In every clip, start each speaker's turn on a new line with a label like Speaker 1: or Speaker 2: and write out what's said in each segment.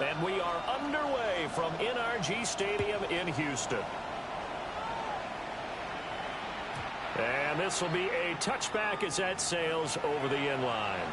Speaker 1: And we are underway from NRG Stadium in Houston. And this will be a touchback as that sails over the end line.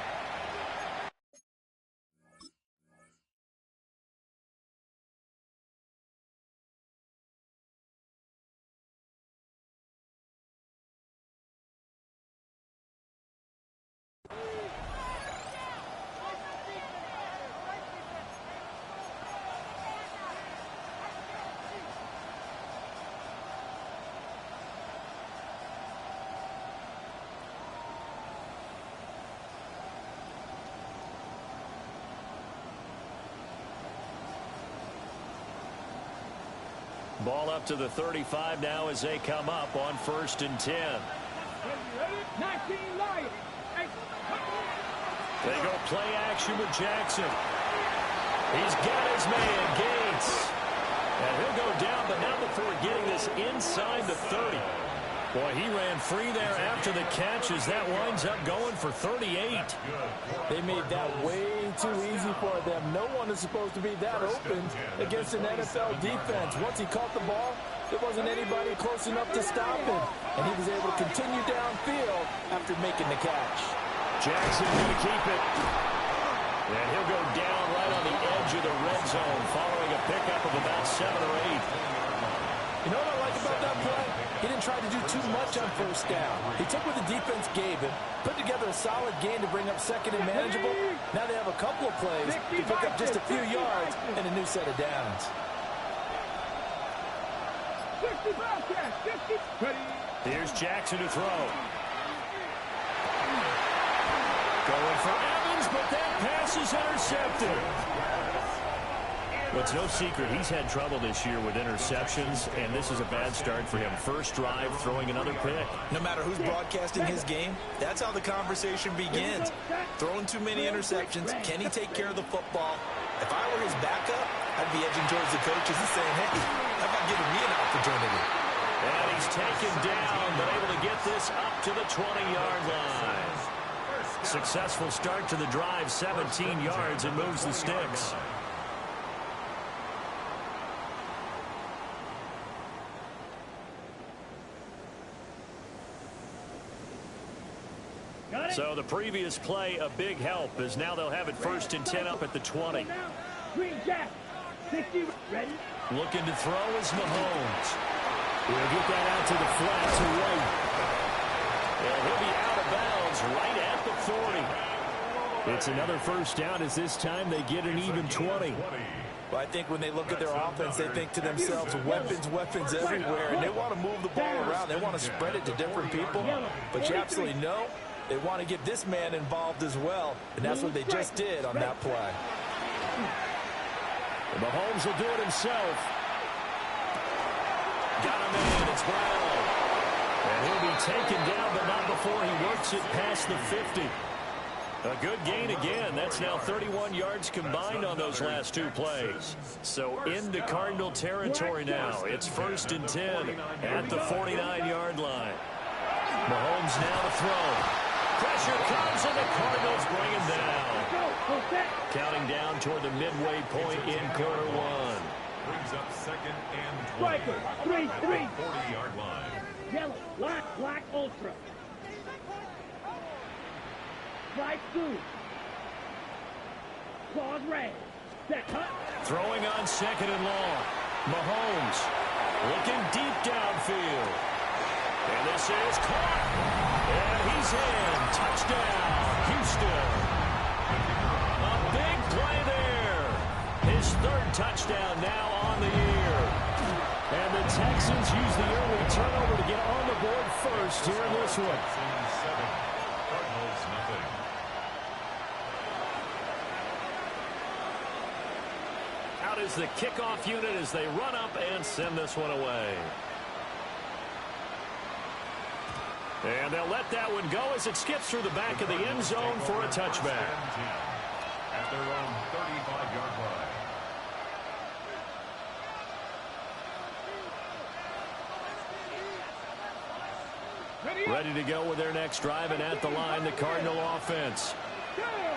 Speaker 1: Ball up to the 35 now as they come up on 1st and 10. They go play action with Jackson. He's got his man, Gates. And he'll go down, but not before getting this inside the 30. Boy, he ran free there after the catch as that winds up going for 38.
Speaker 2: They made that way too easy for them. No one is supposed to be that open against an NFL defense. Once he caught the ball, there wasn't anybody close enough to stop him. And he was able to continue downfield after making the catch.
Speaker 1: Jackson going to keep it. And he'll go down right on the edge of the red zone following a pickup of about 7 or 8.
Speaker 2: You know what I like about that play? He didn't try to do too much on 1st down. He took what the defense gave him, put together a solid gain to bring up 2nd and manageable. Now they have a couple of plays to pick up just a few yards and a new set of downs.
Speaker 1: Here's Jackson to throw. Going for Evans, but that pass is intercepted. Well, it's no secret he's had trouble this year with interceptions, and this is a bad start for him. First drive, throwing another pick.
Speaker 3: No matter who's broadcasting his game, that's how the conversation begins. Throwing too many interceptions, can he take care of the football? If I were his backup, I'd be edging towards the coaches and saying, hey, how about giving me an opportunity?
Speaker 1: And he's taken down, but able to get this up to the 20-yard line. Successful start to the drive, 17 yards, and moves the sticks. So the previous play, a big help, as now they'll have it 1st and 10 up at the 20. Looking to throw is Mahomes. We'll get that out to the flat to right. And he'll be out of bounds right at the 40. It's another 1st down as this time they get an even 20.
Speaker 2: Well, I think when they look at their offense, they think to themselves, weapons, weapons everywhere, and they want to move the ball around. They want to spread it to different people, but you absolutely know they want to get this man involved as well, and that's what they just did on that play.
Speaker 1: Mahomes will do it himself. Got a man, it's Brown. And he'll be taken down, but not before he works it past the 50. A good gain again. That's now 31 yards combined on those last 2 plays. So into Cardinal territory now. It's 1st and 10 at the 49-yard line. Mahomes now to throw. Pressure comes, and the Cardinals bring him down. Counting down toward the midway point in quarter 1.
Speaker 4: Brings up 2nd and 20. 40-yard line.
Speaker 5: Yellow, black, ultra. Strike 2. Claws red. Set cut.
Speaker 1: Throwing on 2nd and long. Mahomes looking deep downfield. And this is caught. And he's in. Touchdown, Houston. A big play there. His 3rd touchdown now on the year. And the Texans use the early turnover to get on the board first here in this one.
Speaker 4: Cardinals nothing.
Speaker 1: Out is the kickoff unit as they run up and send this one away. And they'll let that one go as it skips through the back of the end zone for a touchback.
Speaker 4: At their own 35-yard line.
Speaker 1: Ready to go with their next drive, and at the line, the Cardinal offense.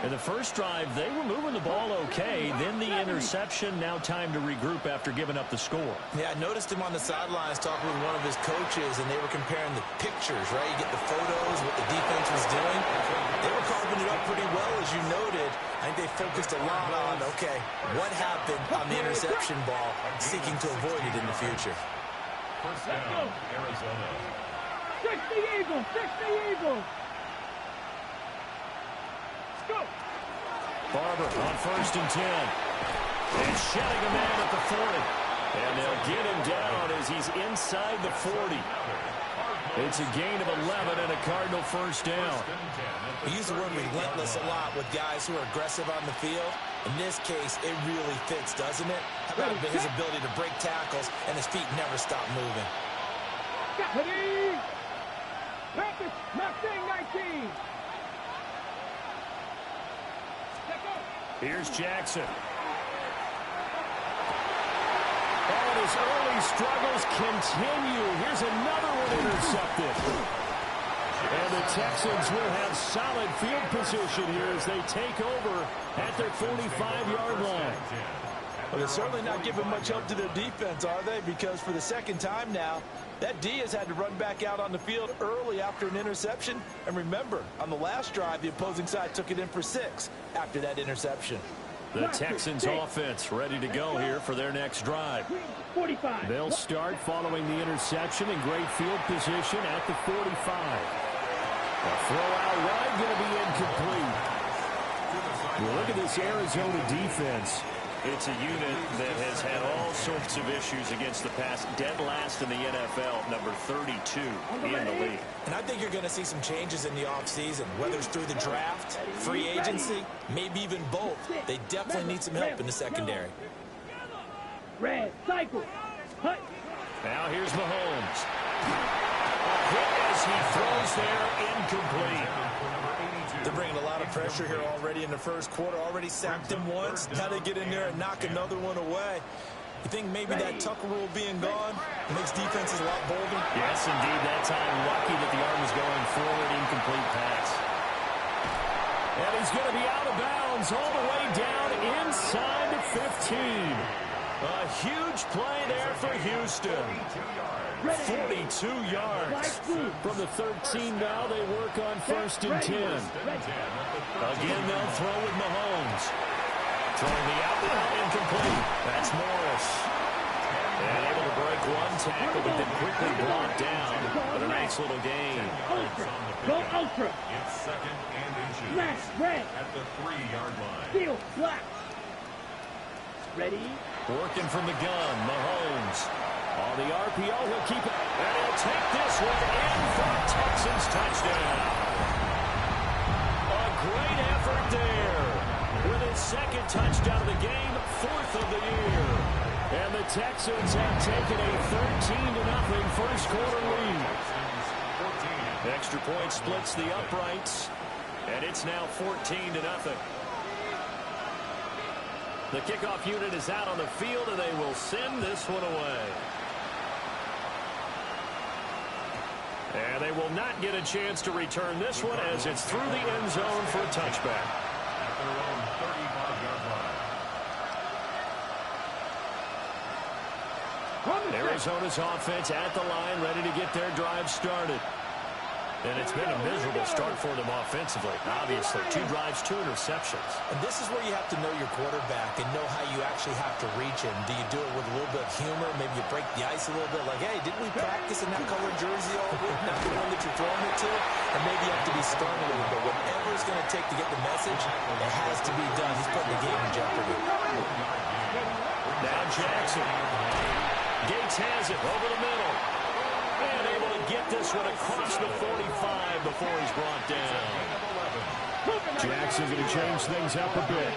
Speaker 1: In the first drive, they were moving the ball okay. Then the interception. Now time to regroup after giving up the score.
Speaker 3: Yeah, I noticed him on the sidelines talking with one of his coaches, and they were comparing the pictures, right? You get the photos, what the defense was doing. They were carving it up pretty well, as you noted. I think they focused a lot on, okay, what happened on the interception ball, seeking to avoid it in the future.
Speaker 4: First down, Arizona.
Speaker 5: 60 Eagles! 60 Eagles! Let's go!
Speaker 1: Barber on 1st and 10. And shedding a man at the 40. And they'll get him down as he's inside the 40. It's a gain of 11 and a Cardinal first down.
Speaker 3: We use the word relentless a lot with guys who are aggressive on the field. In this case, it really fits, doesn't it? How about his ability to break tackles and his feet never stop moving?
Speaker 5: Ready! Practice Mustang 19!
Speaker 1: Here's Jackson. And his early struggles continue. Here's another one intercepted. And the Texans will have solid field position here as they take over at their 45-yard line.
Speaker 2: Well, they're certainly not giving much help to their defense, are they? Because for the second time now, that D has had to run back out on the field early after an interception. And remember, on the last drive, the opposing side took it in for 6 after that interception.
Speaker 1: The Texans offense ready to go here for their next drive.
Speaker 5: 45.
Speaker 1: They'll start following the interception in great field position at the 45. A throw out wide going to be incomplete. Well, look at this Arizona defense. It's a unit that has had all sorts of issues against the pass. Dead last in the NFL, number 32 in the league.
Speaker 3: And I think you're going to see some changes in the offseason, whether it's through the draft, free agency, maybe even both. They definitely need some help in the secondary.
Speaker 5: Red, cycle. Hut.
Speaker 1: Now here's Mahomes. Hit as he throws there, incomplete.
Speaker 3: They're bringing a lot of pressure here already in the first quarter. Already sacked him once. Now they get in there and knock another one away. You think maybe that Tucker rule being gone makes defenses a lot bolder?
Speaker 1: Yes, indeed. That time, lucky that the arm was going forward. Incomplete pass. And he's going to be out of bounds all the way down inside the 15. A huge play there for Houston. 42 yards. From the 13 now, they work on 1st and 10. Again, they'll throw with Mahomes. Throwing the out route, incomplete. That's Morris. And able to break one tackle, but then quickly brought down. But a nice little gain.
Speaker 5: Ultra. Go ultra.
Speaker 4: It's 2nd and inches.
Speaker 5: Black, red.
Speaker 4: At the 3-yard line.
Speaker 5: Steel, black. Ready?
Speaker 1: Working from the gun, Mahomes. On the RPO, he'll keep it. And he'll take this one in for a Texans touchdown. A great effort there. With his 2nd touchdown of the game, 4th of the year. And the Texans have taken a 13-0 first quarter lead. Extra point splits the uprights. And it's now 14-0. The kickoff unit is out on the field, and they will send this one away. And they will not get a chance to return this one as it's through the end zone for a touchback.
Speaker 4: At their own 35-yard line.
Speaker 1: Arizona's offense at the line, ready to get their drive started. And it's been a miserable start for them offensively. Obviously, 2 drives, 2 interceptions.
Speaker 3: And this is where you have to know your quarterback and know how you actually have to reach him. Do you do it with a little bit of humor? Maybe you break the ice a little bit. Like, hey, didn't we practice in that colored jersey all week? Not the one that you're throwing it to? And maybe you have to be stern a little bit. Whatever it's going to take to get the message, it has to be done. He's putting the game in jeopardy.
Speaker 1: Now Jackson. Gates has it over the middle. And able to get this one across the 45 before he's brought down. Jackson's going to change things up a bit.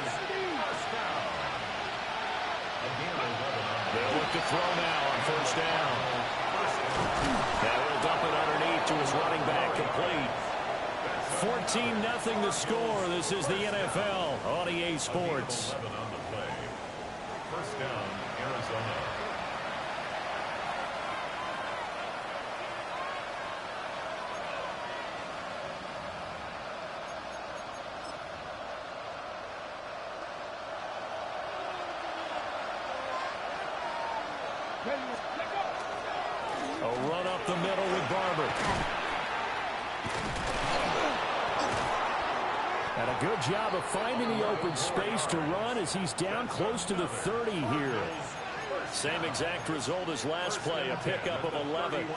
Speaker 1: They'll look to throw now on 1st down. That will dump it underneath to his running back, complete. 14-0 the score. This is the NFL on EA Sports.
Speaker 4: 11 on the play. First down, Arizona.
Speaker 1: A run up the middle with Barber. And a good job of finding the open space to run as he's down close to the 30 here. Same exact result as last play, a pickup of 11.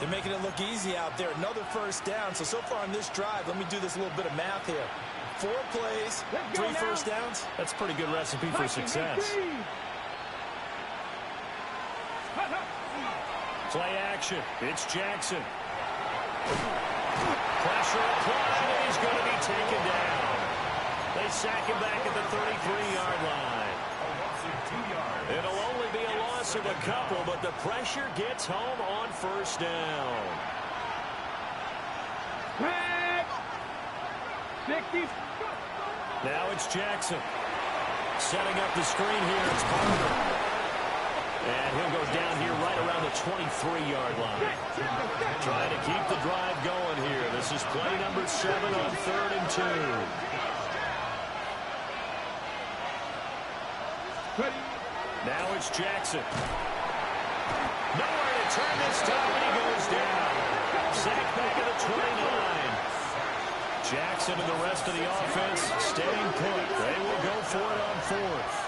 Speaker 3: They're making it look easy out there. Another first down. So far on this drive, let me do this little bit of math here. 4 plays, 3 first downs.
Speaker 1: That's a pretty good recipe for success. Play action. It's Jackson. Pressure applied, and he's going to be taken down. They sack him back at the 33-yard line. It'll only be a loss of a couple, but the pressure gets home on first down.
Speaker 5: 60.
Speaker 1: Now it's Jackson. Setting up the screen here. It's Barber. And he'll go down here right around the 23-yard line. Trying to keep the drive going here. This is play number 7 on 3rd and 2. Now it's Jackson. Nowhere to turn this time, and he goes down. Sacked back at the 29. Jackson and the rest of the offense staying put. They will go for it on 4th.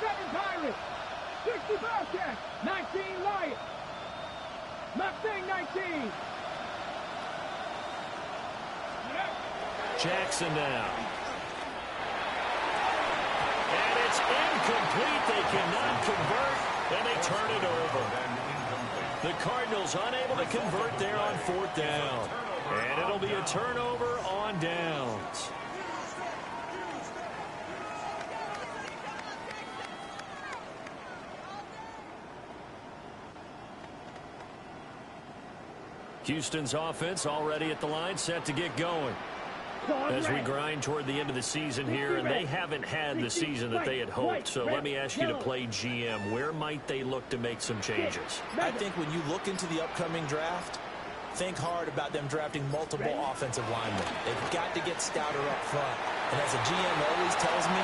Speaker 5: 7 Pirates. 60 Bearcats. 19 Lions. Mustang 19.
Speaker 1: Jackson now. And it's incomplete. They cannot convert, and they turn it over. The Cardinals unable to convert there on 4th down. And it'll be a turnover on downs. Houston's offense already at the line, set to get going. As we grind toward the end of the season here, and they haven't had the season that they had hoped. So let me ask you to play GM. Where might they look to make some changes?
Speaker 3: I think when you look into the upcoming draft, think hard about them drafting multiple offensive linemen. They've got to get stouter up front. And as a GM always tells me,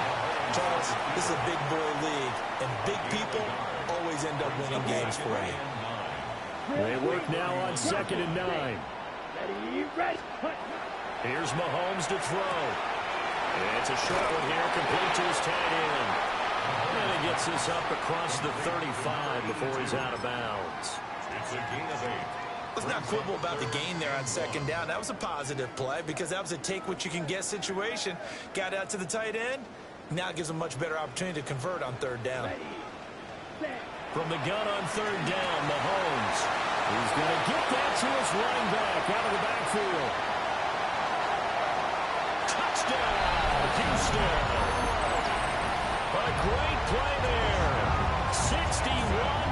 Speaker 3: Charles, this is a big boy league, and big people always end up winning games for you.
Speaker 1: They work now on 2nd and 9.
Speaker 5: Ready.
Speaker 1: Here's Mahomes to throw. It's a short one here, complete to his tight end. And he gets this up across the 35 before he's out of bounds.
Speaker 4: It's a gain of 8.
Speaker 3: Let's not quibble about the gain there on 2nd down. That was a positive play because that was a take-what-you-can-get situation. Got out to the tight end. Now it gives a much better opportunity to convert on 3rd down.
Speaker 1: From the gun on 3rd down, Mahomes. He's going to get that to his running back out of the backfield. Touchdown, Houston. A great play there. 61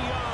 Speaker 1: yards.